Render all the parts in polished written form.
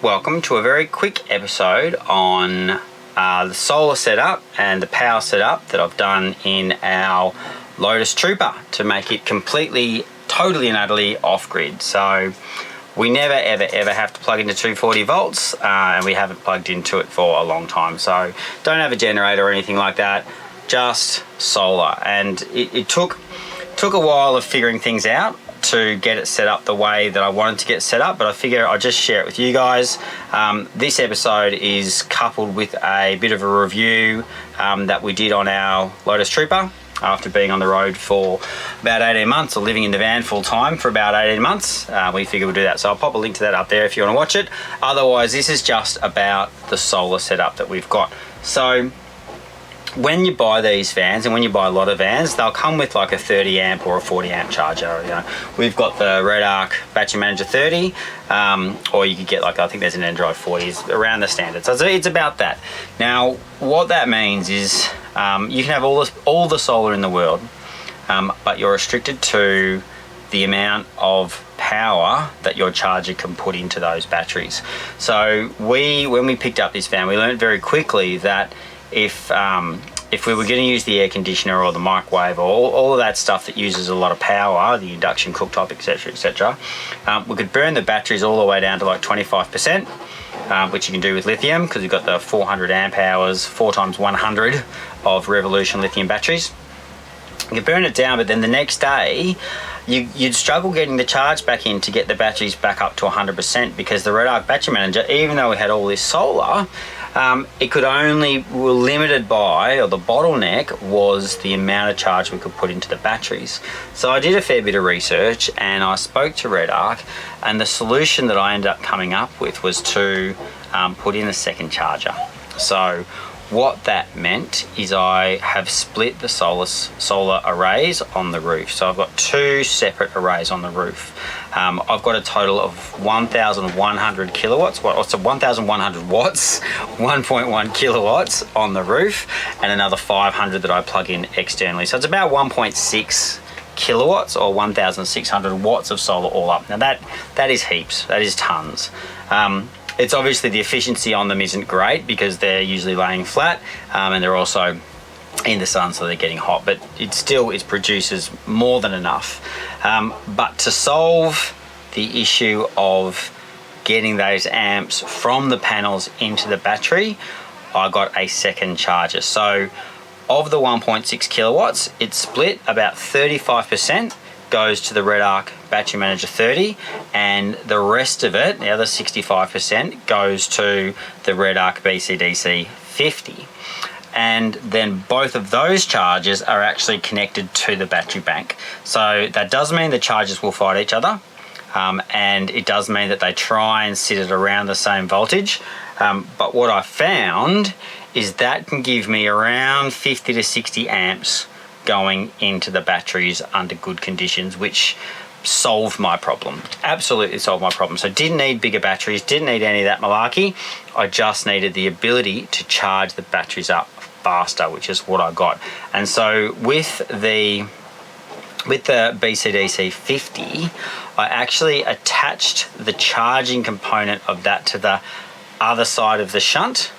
welcome to a very quick episode on the solar setup and the power setup that I've done in our Lotus Trooper to make it completely, totally and utterly off-grid. So we never ever have to plug into 240 volts and we haven't plugged into it for a long time. So don't have a generator or anything like that, just solar. And it took a while of figuring things out to get it set up the way that I wanted to get set up, but I figure I'll just share it with you guys. This episode is coupled with a bit of a review that we did on our Lotus Trooper after being on the road for about 18 months or living in the van full time for about 18 months. We figured we'll do that, so I'll pop a link to that up there if you want to watch it. Otherwise, this is just about the solar setup that we've got. So when you buy these vans, and when you buy a lot of vans, they'll come with like a 30 amp or a 40 amp charger. You know, we've got the Redarc Battery Manager 30, or you could get like, I think there's an Android 40, is around the standard. So it's about that. Now, what that means is you can have all the solar in the world, but you're restricted to the amount of power that your charger can put into those batteries. So when we picked up this van, we learned very quickly that if we were going to use the air conditioner or the microwave or all of that stuff that uses a lot of power, the induction cooktop, etc., we could burn the batteries all the way down to like 25%, which you can do with lithium because you've got the 400 amp hours, 4 times 100 of Revolution lithium batteries. You could burn it down, but then the next day you'd struggle getting the charge back in to get the batteries back up to 100% because the Redarc Battery Manager, even though we had all this solar, we're limited by, or the bottleneck was the amount of charge we could put into the batteries. So I did a fair bit of research and I spoke to Redarc, and the solution that I ended up coming up with was to put in a second charger. So what that meant is I have split the solar arrays on the roof. So I've got 2 separate arrays on the roof. I've got a total of 1,100 kilowatts, so 1,100 watts, 1.1 kilowatts on the roof, and another 500 that I plug in externally. So it's about 1.6 kilowatts or 1,600 watts of solar all up. Now that is heaps, that is tons. It's obviously the efficiency on them isn't great because they're usually laying flat and they're also in the sun, so they're getting hot, but it produces more than enough. But to solve the issue of getting those amps from the panels into the battery, I got a second charger. So of the 1.6 kilowatts, it's split about 35% goes to the Redarc Battery Manager 30, and the rest of it, the other 65%, goes to the Redarc BCDC 50. And then both of those chargers are actually connected to the battery bank. So that does mean the chargers will fight each other, and it does mean that they try and sit at around the same voltage. But what I found is that can give me around 50 to 60 amps going into the batteries under good conditions, which solved my problem. Absolutely solved my problem. So didn't need bigger batteries, didn't need any of that malarkey. I just needed the ability to charge the batteries up faster, which is what I got. And so with the BCDC 50, I actually attached the charging component of that to the other side of the shunt,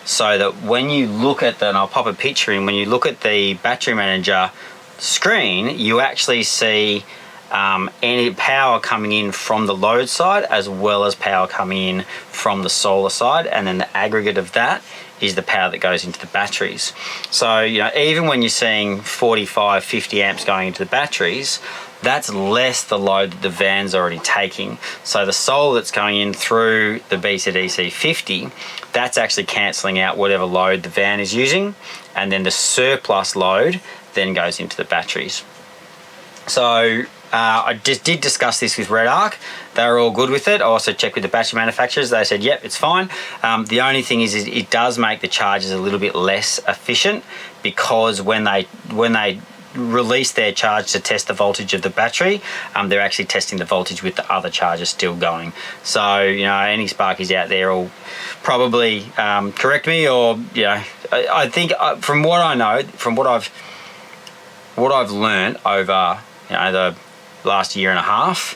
so that when you look at and I'll pop a picture in, when you look at the battery manager screen, you actually see any power coming in from the load side as well as power coming in from the solar side, and then the aggregate of that is the power that goes into the batteries. So, you know, even when you're seeing 45, 50 amps going into the batteries, that's less the load that the van's already taking. So the solar that's going in through the BCDC 50, that's actually cancelling out whatever load the van is using, and then the surplus load then goes into the batteries. So I just did discuss this with Redarc. They were all good with it. I also checked with the battery manufacturers. They said, yep, it's fine. The only thing is it does make the chargers a little bit less efficient, because when they release their charge to test the voltage of the battery, they're actually testing the voltage with the other charger still going. So, you know, any Sparkies out there will probably correct me, or, you know, I think from what I know, from what I've learned over, you know, the last year and a half,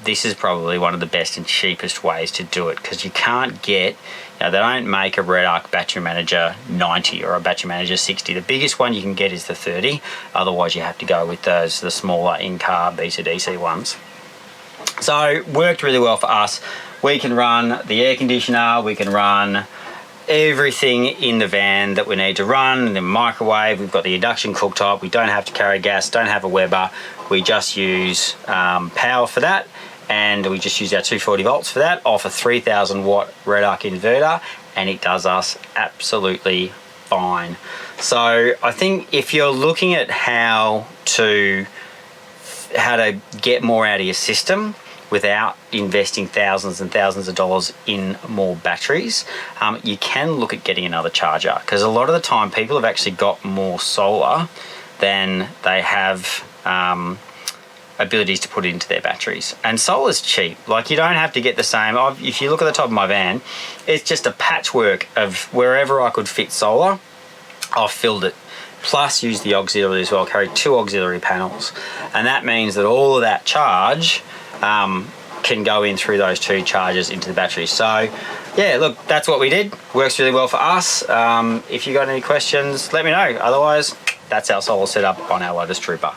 this is probably one of the best and cheapest ways to do it, because you can't get, they don't make a Redarc battery manager 90 or a battery manager 60. The biggest one you can get is the 30. Otherwise, you have to go with the smaller in-car B2DC ones. So worked really well for us. We can run the air conditioner, we can run everything in the van that we need to run, the microwave, we've got the induction cooktop, we don't have to carry gas, don't have a Weber, we just use power for that, and we just use our 240 volts for that off a 3000 watt Redarc inverter, and it does us absolutely fine. So I think if you're looking at how to get more out of your system without investing thousands and thousands of dollars in more batteries, you can look at getting another charger, because a lot of the time people have actually got more solar than they have abilities to put into their batteries. And solar's cheap. Like, you don't have to get the same. If you look at the top of my van, it's just a patchwork of wherever I could fit solar, I've filled it. Plus use the auxiliary as well, carry 2 auxiliary panels. And that means that all of that charge can go in through those 2 chargers into the battery. So yeah, look, that's what we did. Works really well for us. If you got any questions, let me know. Otherwise, that's our solar setup on our Lotus Trooper.